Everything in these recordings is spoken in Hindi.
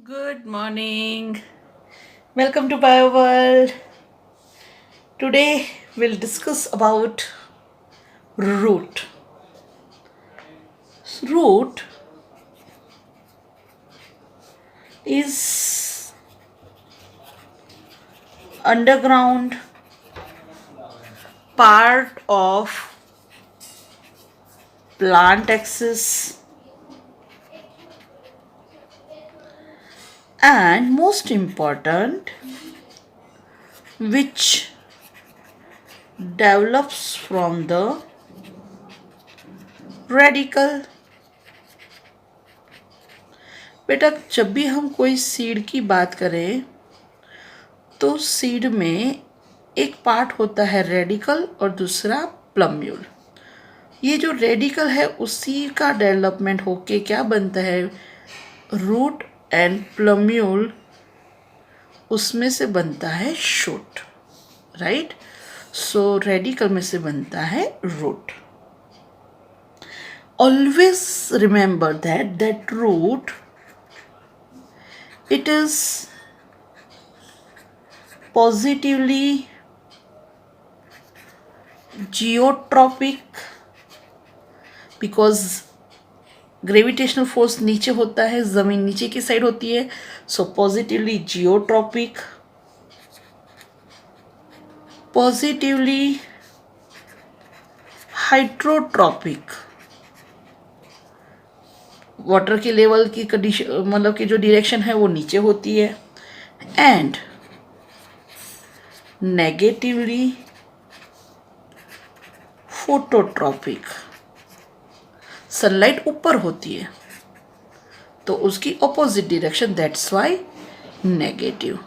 Good morning. Welcome to Bio World. Today we'll discuss about root. Root is underground part of plant axis and most important which develops from the radical. बेटा जब भी हम कोई सीड की बात करें तो सीड में एक पार्ट होता है रेडिकल और दूसरा प्लम्यूल. ये जो रेडिकल है उसी का डेवलपमेंट होके क्या बनता है, रूट एंड प्लम्यूल, उसमें से बनता है शूट. राइट. सो रेडिकल में से बनता है root. Always remember that root it is positively geotropic because gravitational force नीचे होता है, ज़मीन नीचे की साइड होती है. So positively geotropic, positively hydrotropic, water के लेवल की कंडीशन मतलब कि जो डायरेक्शन है वो नीचे होती है. एंड नेगेटिवली फोटोट्रॉपिक, सनलाइट ऊपर होती है तो उसकी opposite direction, that's why negative.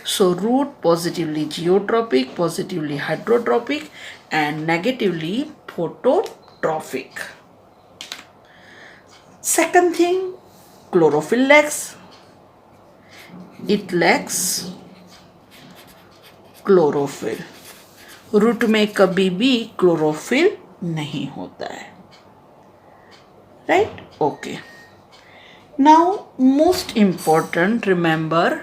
So root positively geotropic, positively hydrotropic and negatively phototropic. Second thing, chlorophyll lacks. It lacks chlorophyll. Root में कभी भी क्लोरोफिल नहीं होता है. Right. Okay. Now most important, remember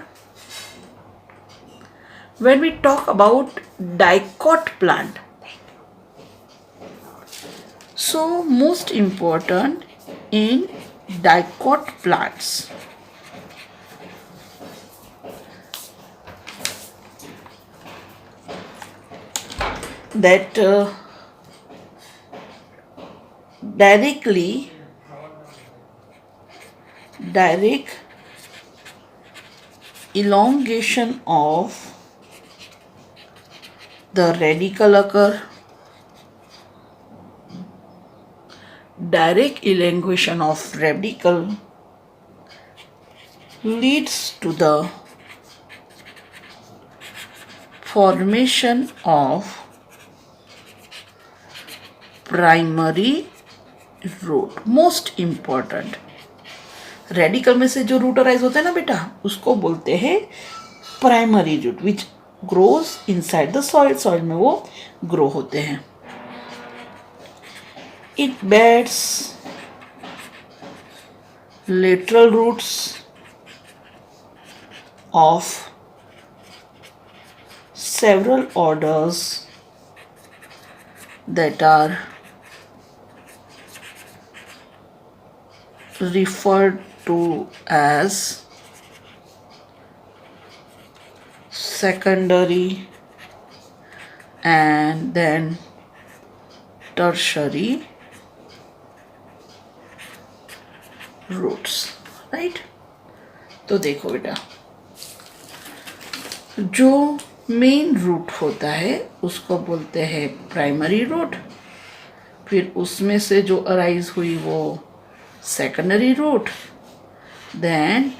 when we talk about dicot plant, so most important in dicot plants, that direct elongation of the radical occur. Direct elongation of radical leads to the formation of primary root. Most important, radical में से जो रूट अराइज होता है ना बेटा, उसको बोलते हैं primary root, which grows inside the soil. Soil में वो ग्रो होते हैं. It bears lateral roots of several orders that are referred to as secondary and then tertiary roots. Right. तो देखो बेटा, जो मेन रूट होता है उसको बोलते हैं प्राइमरी रूट. फिर उसमें से जो अराइज हुई वो secondary root, then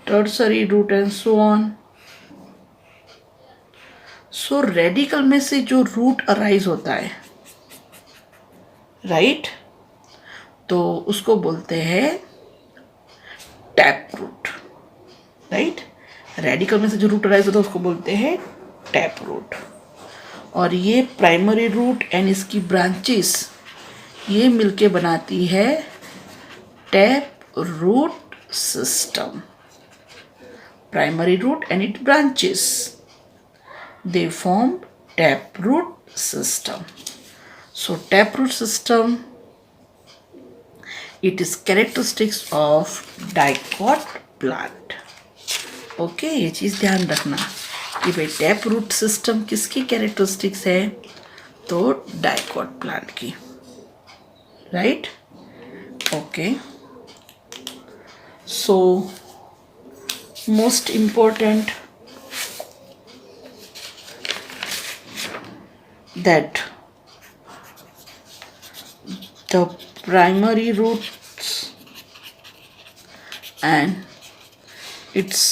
tertiary root and so on. So radical में से जो रूट अराइज होता है, राइट, तो उसको बोलते हैं टैप रूट. राइट. रेडिकल में से जो रूट अराइज होता है उसको बोलते हैं टैप रूट. और ये प्राइमरी रूट एंड इसकी ब्रांचेस ये मिलके बनाती है taproot system. Primary root and its branches, they form taproot system. So taproot system, it is characteristics of dicot plant. Okay, ये चीज़ ध्यान रखना कि भाई टैप रूट सिस्टम किसकी कैरेक्टरिस्टिक्स है, तो डाइकॉट प्लांट की, right. Okay, so most important that the primary roots and its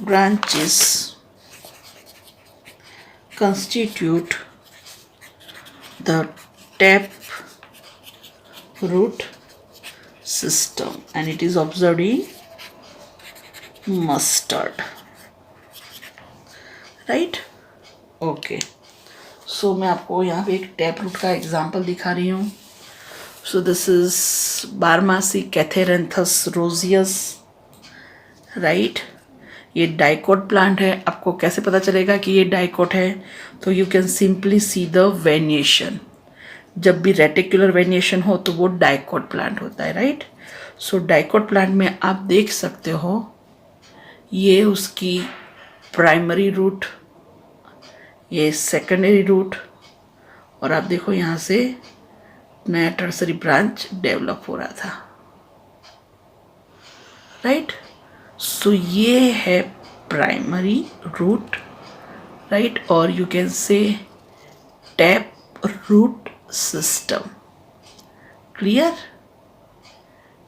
branches constitute the tap root system, and it is observed in mustard, right. Okay, so मैं आपको यहाँ पे एक टैप रूट का एग्जांपल दिखा रही हूँ. सो दिस इज बारमासी कैथेरेंथस रोजियस, राइट. ये डाइकोट प्लांट है. आपको कैसे पता चलेगा कि ये डाइकोट है, तो you can simply see the venation. जब भी रेटिकुलर वेनिएशन हो तो वो डाइकोट प्लांट होता है, राइट. सो डाइकोट प्लांट में आप देख सकते हो ये उसकी प्राइमरी रूट, ये सेकेंडरी रूट, और आप देखो यहाँ से नया टर्सरी ब्रांच डेवलप हो रहा था, राइट. सो ये है प्राइमरी रूट, राइट. और you can say tap root system. Clear,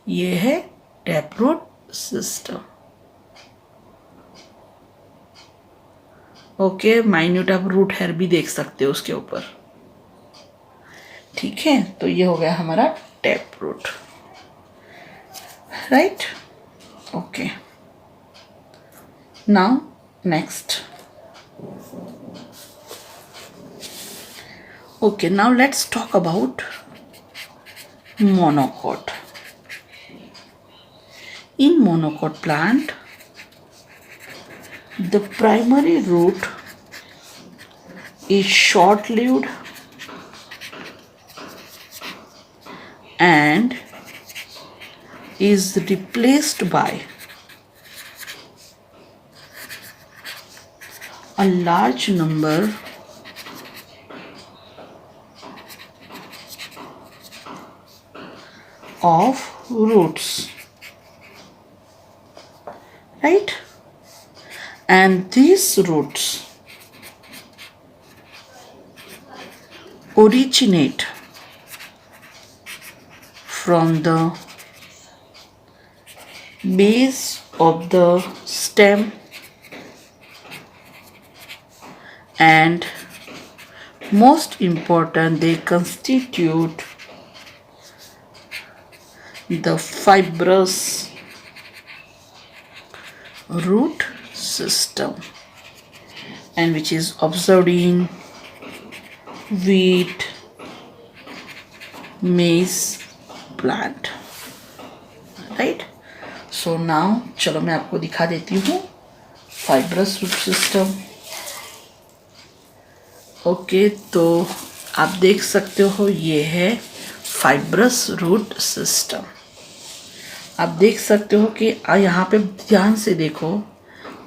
ये है tap root system. Okay, minute आप रूट हेयर भी देख सकते हो उसके ऊपर, ठीक है. तो ये हो गया हमारा tap root, right. Okay, now next. Okay, now let's talk about monocot. In monocot plant, the primary root is short-lived and is replaced by a large number of roots, right. And these roots originate from the base of the stem and most important, they constitute the fibrous root system, and which is observed in wheat, maize plant, right. So now चलो मैं आपको दिखा देती हूँ fibrous root system. ओके, तो आप देख सकते हो ये है fibrous root system. आप देख सकते हो कि यहाँ पे ध्यान से देखो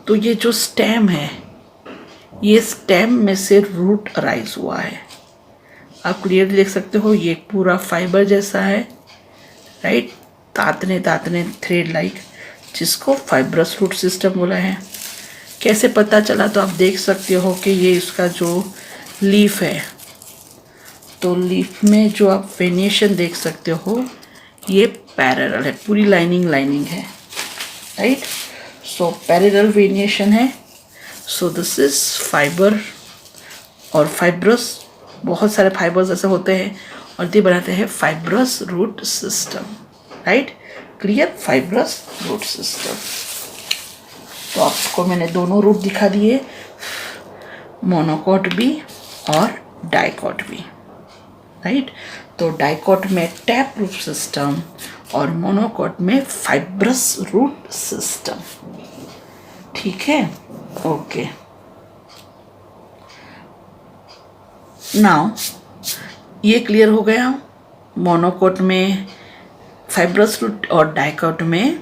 तो ये जो स्टेम है, ये स्टेम में से रूट अराइज हुआ है. आप क्लियरली देख सकते हो ये पूरा फाइबर जैसा है, राइट. तातने तातने थ्रेड लाइक, जिसको फाइब्रस रूट सिस्टम बोला है. कैसे पता चला, तो आप देख सकते हो कि ये इसका जो लीफ है, तो लीफ में जो आप वेनिएशन देख सकते हो ये पैरेलल है, पूरी लाइनिंग है, राइट. सो पैरेलल वेनिएशन है. सो दिस इज फाइबर, और फाइब्रस, बहुत सारे फाइबर्स ऐसे होते हैं और ये बनाते हैं fibrous root system, right. Clear, fibrous root system. तो आपको मैंने दोनों रूट दिखा दिए, मोनोकोट भी और डाइकोट भी. राइट। तो डाइकोट में टैप रूट सिस्टम और मोनोकोट में फाइब्रस रूट सिस्टम। ठीक है, ओके। नाउ ये क्लियर हो गया, मोनोकोट में फाइब्रस रूट और डाइकोट में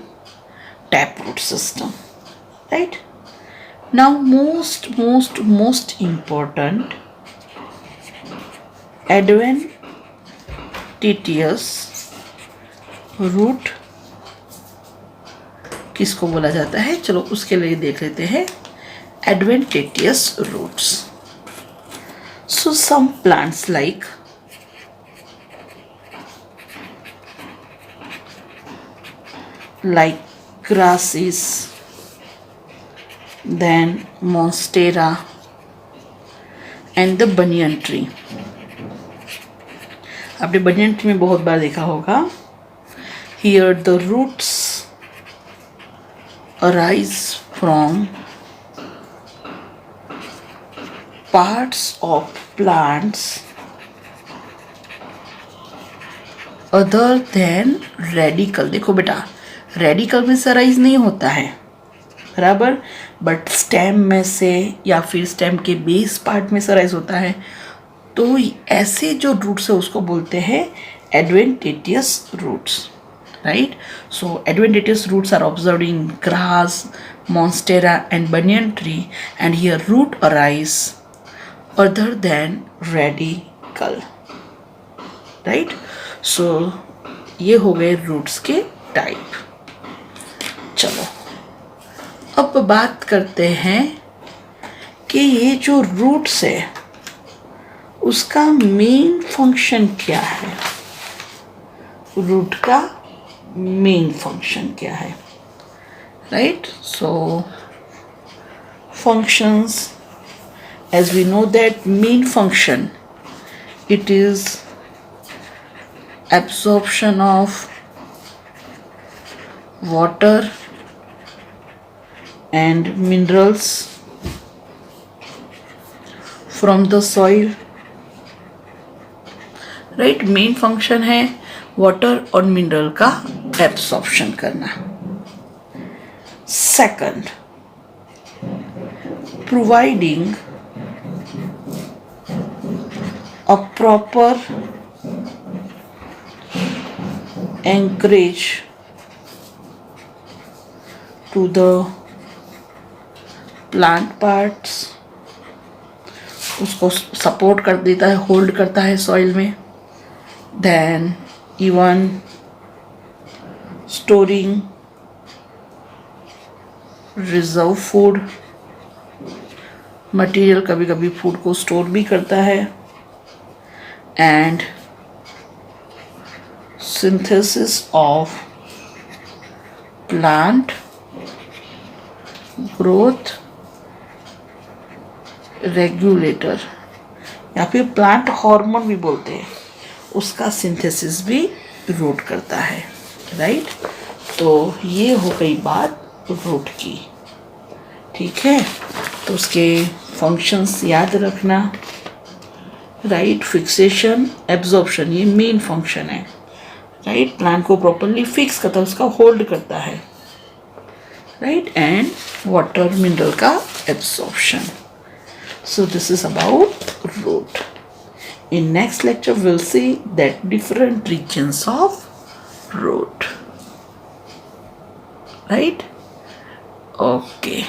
tap root system, right. Now most important adventitious root किसको बोला जाता है, चलो उसके लिए देख लेते हैं। Adventitious roots, so some plants like grasses, then monstera and the banyan tree। आपने banyan tree में बहुत बार देखा होगा। Here the roots arise from parts of plants other than radicle। देखो बेटा, रेडिकल में से राइज नहीं होता है, बराबर, बट स्टेम में से या फिर स्टेम के बेस पार्ट में से राइज होता है। तो ऐसे जो रूट्स है उसको बोलते हैं adventitious roots, right. So adventitious roots are observed in grass, monstera and banyan tree, and here root arise other than radical, right। so ये हो गए रूट्स के टाइप। चलो अब बात करते हैं कि ये जो रूट्स है उसका मेन फंक्शन क्या है। रूट का मेन फंक्शन क्या है, right. So functions, as we know that main function, it is absorption of water and minerals from the soil, right। Main function है वाटर और मिनरल का एब्सॉर्प्शन करना। Second, providing a proper anchorage to the plant parts, उसको सपोर्ट कर देता है, होल्ड करता है सॉइल में। Then even storing reserve food, material कभी कभी फूड को स्टोर भी करता है। and synthesis of plant growth regulator या फिर प्लांट हार्मोन भी बोलते हैं, उसका सिंथेसिस भी रूट करता है, राइट। तो ये हो गई बात रूट की, ठीक है। तो उसके फंक्शंस याद रखना, राइट। फिक्सेशन, एब्जॉर्प्शन, ये मेन फंक्शन है, राइट। प्लांट को प्रॉपरली फिक्स करता है, उसका होल्ड करता है, राइट। एंड वाटर मिनरल का absorption. So this is about root. In next lecture will see that different regions of root, right. Okay.